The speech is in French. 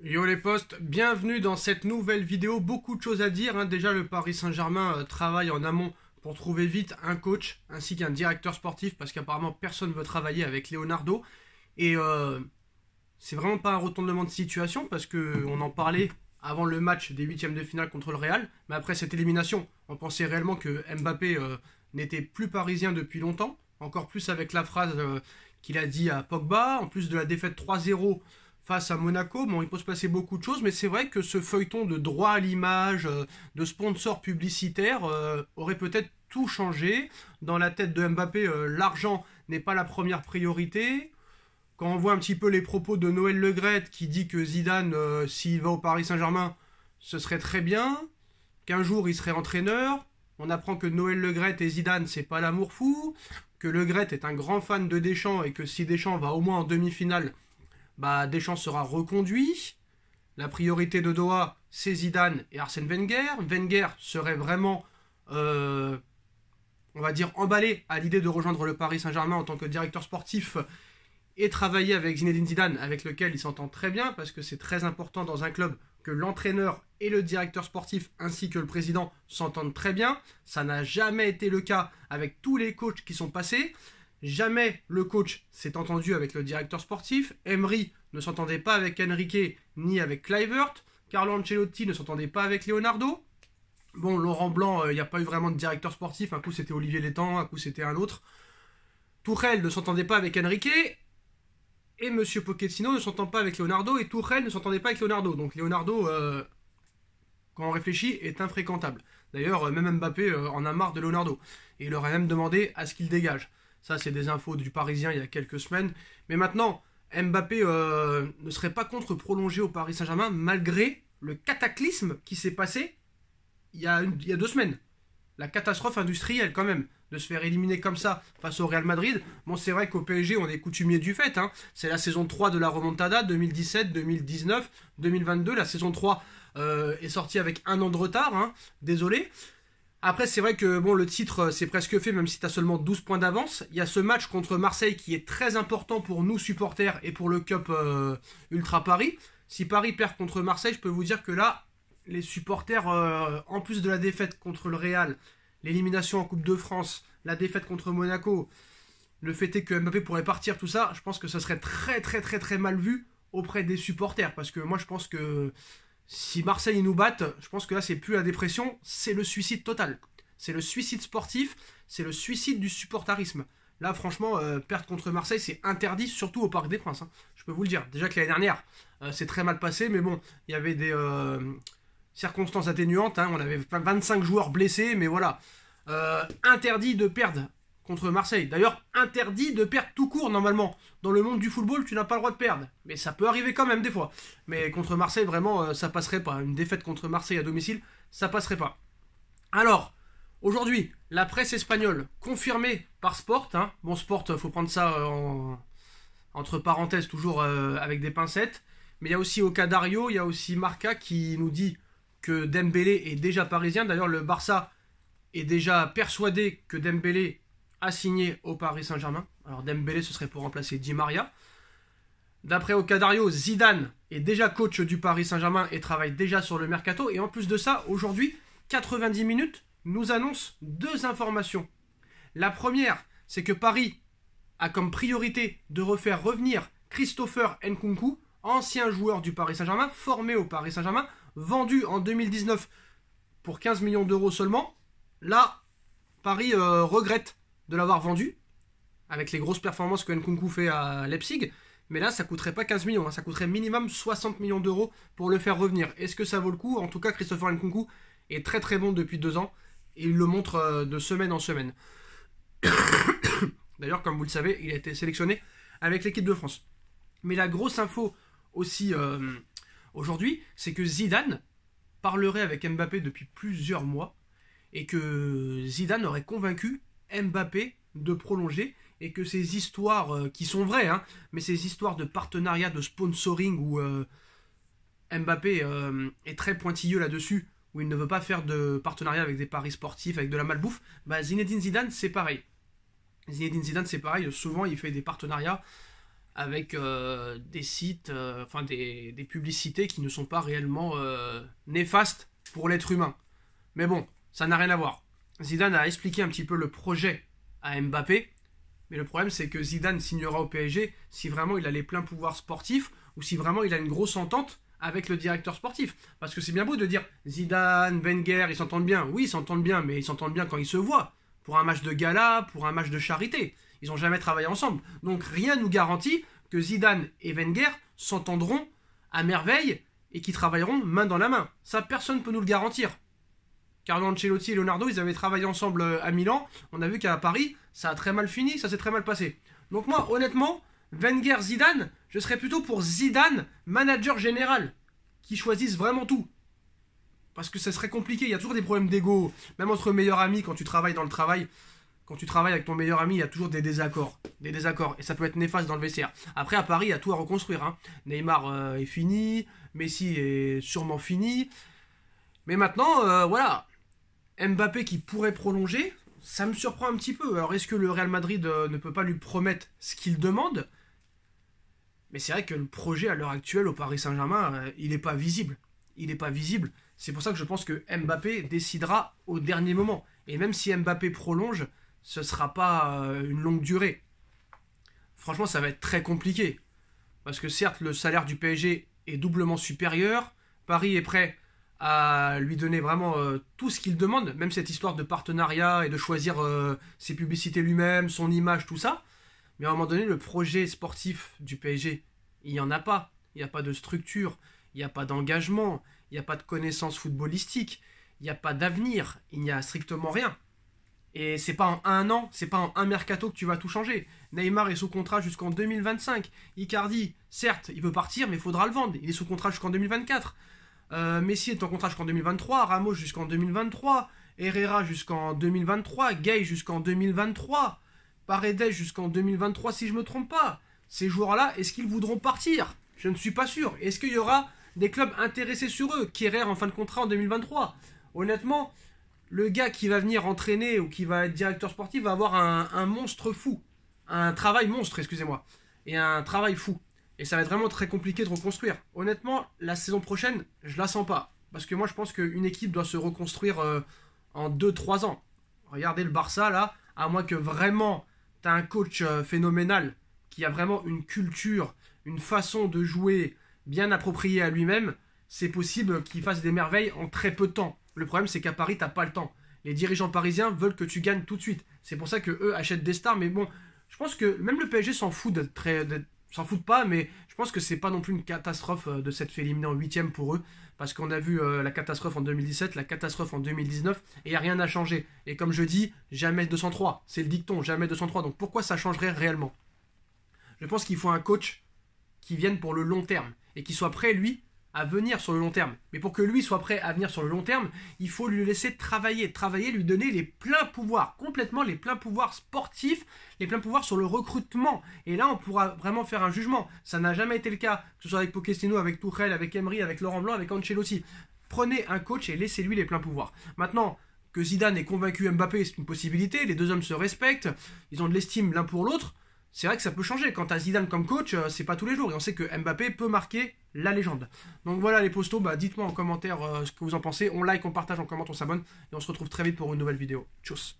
Yo les potes, bienvenue dans cette nouvelle vidéo, beaucoup de choses à dire, hein. Déjà le Paris Saint-Germain travaille en amont pour trouver vite un coach ainsi qu'un directeur sportif parce qu'apparemment personne ne veut travailler avec Leonardo et c'est vraiment pas un retournement de situation parce que on en parlait avant le match des huitièmes de finale contre le Real, mais après cette élimination on pensait réellement que Mbappé n'était plus parisien depuis longtemps, encore plus avec la phrase qu'il a dit à Pogba, en plus de la défaite 3-0 face à Monaco. Bon, il peut se passer beaucoup de choses, mais c'est vrai que ce feuilleton de droit à l'image, de sponsors publicitaires, aurait peut-être tout changé. Dans la tête de Mbappé, l'argent n'est pas la première priorité. Quand on voit un petit peu les propos de Noël Le Graët qui dit que Zidane, s'il va au Paris Saint-Germain, ce serait très bien, qu'un jour il serait entraîneur. On apprend que Noël Le Graët et Zidane, c'est pas l'amour fou, que Le Graët est un grand fan de Deschamps et que si Deschamps va au moins en demi-finale, bah, Deschamps sera reconduit. La priorité de Doha, c'est Zidane et Arsène Wenger. Wenger serait vraiment, on va dire, emballé à l'idée de rejoindre le Paris Saint-Germain en tant que directeur sportif et travailler avec Zinedine Zidane, avec lequel il s'entend très bien, parce que c'est très important dans un club que l'entraîneur et le directeur sportif, ainsi que le président, s'entendent très bien. Ça n'a jamais été le cas avec tous les coachs qui sont passés. Jamais le coach s'est entendu avec le directeur sportif. Emery ne s'entendait pas avec Enrique ni avec Kluivert. Carlo Ancelotti ne s'entendait pas avec Leonardo. Bon, Laurent Blanc, il n'y a pas eu vraiment de directeur sportif. Un coup c'était Olivier Létang, un coup c'était un autre. Tourelle ne s'entendait pas avec Enrique. Et Monsieur Pochettino ne s'entend pas avec Leonardo. Et Tourelle ne s'entendait pas avec Leonardo. Donc Leonardo, quand on réfléchit, est infréquentable. D'ailleurs, même Mbappé en a marre de Leonardo. Et il aurait même demandé à ce qu'il dégage. Ça, c'est des infos du Parisien il y a quelques semaines. Mais maintenant, Mbappé ne serait pas contre prolonger au Paris Saint-Germain malgré le cataclysme qui s'est passé il y a 2 semaines. La catastrophe industrielle quand même, de se faire éliminer comme ça face au Real Madrid. Bon, c'est vrai qu'au PSG, on est coutumier du fait, hein. C'est la saison 3 de la remontada, 2017, 2019, 2022. La saison 3 est sortie avec un an de retard, hein. Désolé. Après, c'est vrai que bon, le titre, c'est presque fait, même si tu as seulement 12 points d'avance. Il y a ce match contre Marseille qui est très important pour nous, supporters, et pour le Cup Ultra Paris. Si Paris perd contre Marseille, je peux vous dire que là, les supporters, en plus de la défaite contre le Real, l'élimination en Coupe de France, la défaite contre Monaco, le fait est que Mbappé pourrait partir, tout ça, je pense que ça serait très très très très mal vu auprès des supporters. Parce que moi, je pense que si Marseille nous batte, je pense que là, c'est plus la dépression, c'est le suicide total. C'est le suicide sportif, c'est le suicide du supportarisme. Là, franchement, perdre contre Marseille, c'est interdit, surtout au Parc des Princes, hein. Je peux vous le dire. Déjà que l'année dernière, c'est très mal passé, mais bon, il y avait des circonstances atténuantes, hein. On avait 25 joueurs blessés, mais voilà. Interdit de perdre contre Marseille. D'ailleurs, interdit de perdre tout court, normalement. Dans le monde du football, tu n'as pas le droit de perdre. Mais ça peut arriver quand même, des fois. Mais contre Marseille, vraiment, ça passerait pas. Une défaite contre Marseille à domicile, ça passerait pas. Alors, aujourd'hui, la presse espagnole, confirmée par Sport, hein. Bon, Sport, faut prendre ça entre parenthèses, toujours avec des pincettes. Mais il y a aussi Ocadario, il y a aussi Marca qui nous dit que Dembélé est déjà parisien. D'ailleurs, le Barça est déjà persuadé que Dembélé a signé au Paris Saint-Germain. Alors Dembélé, ce serait pour remplacer Di Maria. D'après Ocadario, Zidane est déjà coach du Paris Saint-Germain et travaille déjà sur le mercato. Et en plus de ça, aujourd'hui, 90 minutes nous annonce deux informations. La première, c'est que Paris a comme priorité de refaire revenir Christopher Nkunku, ancien joueur du Paris Saint-Germain, formé au Paris Saint-Germain, vendu en 2019 pour 15 millions d'euros seulement. Là, Paris regrette de l'avoir vendu, avec les grosses performances que Nkunku fait à Leipzig. Mais là, ça coûterait pas 15 millions, hein. Ça coûterait minimum 60 millions d'euros pour le faire revenir. Est-ce que ça vaut le coup? En tout cas, Christopher Nkunku est très très bon depuis 2 ans, et il le montre de semaine en semaine. D'ailleurs, comme vous le savez, il a été sélectionné avec l'équipe de France. Mais la grosse info aussi aujourd'hui, c'est que Zidane parlerait avec Mbappé depuis plusieurs mois, et que Zidane aurait convaincu Mbappé de prolonger, et que ces histoires qui sont vraies, hein, mais ces histoires de partenariat, de sponsoring où Mbappé est très pointilleux là-dessus, où il ne veut pas faire de partenariat avec des paris sportifs, avec de la malbouffe, bah Zinedine Zidane c'est pareil. Zinedine Zidane c'est pareil, souvent il fait des partenariats avec des sites, enfin des publicités qui ne sont pas réellement néfastes pour l'être humain. Mais bon, ça n'a rien à voir. Zidane a expliqué un petit peu le projet à Mbappé, mais le problème c'est que Zidane signera au PSG si vraiment il a les pleins pouvoirs sportifs ou si vraiment il a une grosse entente avec le directeur sportif. Parce que c'est bien beau de dire Zidane, Wenger, ils s'entendent bien. Oui, ils s'entendent bien, mais ils s'entendent bien quand ils se voient. Pour un match de gala, pour un match de charité. Ils n'ont jamais travaillé ensemble. Donc rien nous garantit que Zidane et Wenger s'entendront à merveille et qu'ils travailleront main dans la main. Ça, personne ne peut nous le garantir. Carlo Ancelotti et Leonardo, ils avaient travaillé ensemble à Milan. On a vu qu'à Paris, ça a très mal fini, ça s'est très mal passé. Donc moi, honnêtement, Wenger, Zidane, je serais plutôt pour Zidane, manager général, qui choisisse vraiment tout. Parce que ça serait compliqué, il y a toujours des problèmes d'ego, même entre meilleurs amis quand tu travailles dans le travail. Quand tu travailles avec ton meilleur ami, il y a toujours des désaccords. Des désaccords. Et ça peut être néfaste dans le vestiaire. Après, à Paris, il y a tout à reconstruire. Hein. Neymar est fini. Messi est sûrement fini. Mais maintenant, voilà. Mbappé qui pourrait prolonger, ça me surprend un petit peu. Alors, est-ce que le Real Madrid ne peut pas lui promettre ce qu'il demande? Mais c'est vrai que le projet, à l'heure actuelle, au Paris Saint-Germain, il n'est pas visible. Il n'est pas visible. C'est pour ça que je pense que Mbappé décidera au dernier moment. Et même si Mbappé prolonge, ce ne sera pas une longue durée. Franchement, ça va être très compliqué. Parce que certes, le salaire du PSG est doublement supérieur. Paris est prêt à lui donner vraiment tout ce qu'il demande. Même cette histoire de partenariat et de choisir ses publicités lui-même, son image, tout ça. Mais à un moment donné, le projet sportif du PSG, il n'y en a pas. Il n'y a pas de structure, il n'y a pas d'engagement, il n'y a pas de connaissances footballistiques, il n'y a pas d'avenir, il n'y a strictement rien. Et c'est pas en un an, c'est pas en un mercato que tu vas tout changer. Neymar est sous contrat jusqu'en 2025. Icardi, certes, il veut partir, mais il faudra le vendre. Il est sous contrat jusqu'en 2024. Messi est en contrat jusqu'en 2023. Ramos jusqu'en 2023. Herrera jusqu'en 2023. Gay jusqu'en 2023. Paredes jusqu'en 2023, si je me trompe pas. Ces joueurs-là, est-ce qu'ils voudront partir? Je ne suis pas sûr. Est-ce qu'il y aura des clubs intéressés sur eux? Kerrer en fin de contrat en 2023. Honnêtement, le gars qui va venir entraîner ou qui va être directeur sportif va avoir un monstre fou. Un travail monstre, excusez-moi. Et un travail fou. Et ça va être vraiment très compliqué de reconstruire. Honnêtement, la saison prochaine, je la sens pas. Parce que moi, je pense qu'une équipe doit se reconstruire en 2-3 ans. Regardez le Barça, là. À moins que vraiment, tu as un coach phénoménal qui a vraiment une culture, une façon de jouer bien appropriée à lui-même, c'est possible qu'il fasse des merveilles en très peu de temps. Le problème, c'est qu'à Paris, t'as pas le temps. Les dirigeants parisiens veulent que tu gagnes tout de suite. C'est pour ça que eux achètent des stars. Mais bon, je pense que même le PSG s'en fout s'en fout pas, mais je pense que c'est pas non plus une catastrophe de s'être fait éliminer en 8ème pour eux. Parce qu'on a vu la catastrophe en 2017, la catastrophe en 2019, et il n'y a rien à changer. Et comme je dis, jamais 203. C'est le dicton, jamais 203. Donc pourquoi ça changerait réellement? Je pense qu'il faut un coach qui vienne pour le long terme. Et qui soit prêt, lui, à venir sur le long terme. Mais pour que lui soit prêt à venir sur le long terme, il faut lui laisser travailler, lui donner les pleins pouvoirs, complètement les pleins pouvoirs sportifs, les pleins pouvoirs sur le recrutement. Et là, on pourra vraiment faire un jugement. Ça n'a jamais été le cas, que ce soit avec Pochettino, avec Tuchel, avec Emery, avec Laurent Blanc, avec Ancelotti. Prenez un coach et laissez-lui les pleins pouvoirs. Maintenant, que Zidane ait convaincu Mbappé, c'est une possibilité. Les deux hommes se respectent, ils ont de l'estime l'un pour l'autre. C'est vrai que ça peut changer. Quand tu as Zidane comme coach, c'est pas tous les jours. Et on sait que Mbappé peut marquer la légende. Donc voilà les postos, dites-moi en commentaire ce que vous en pensez. On like, on partage, on commente, on s'abonne. Et on se retrouve très vite pour une nouvelle vidéo. Tchuss.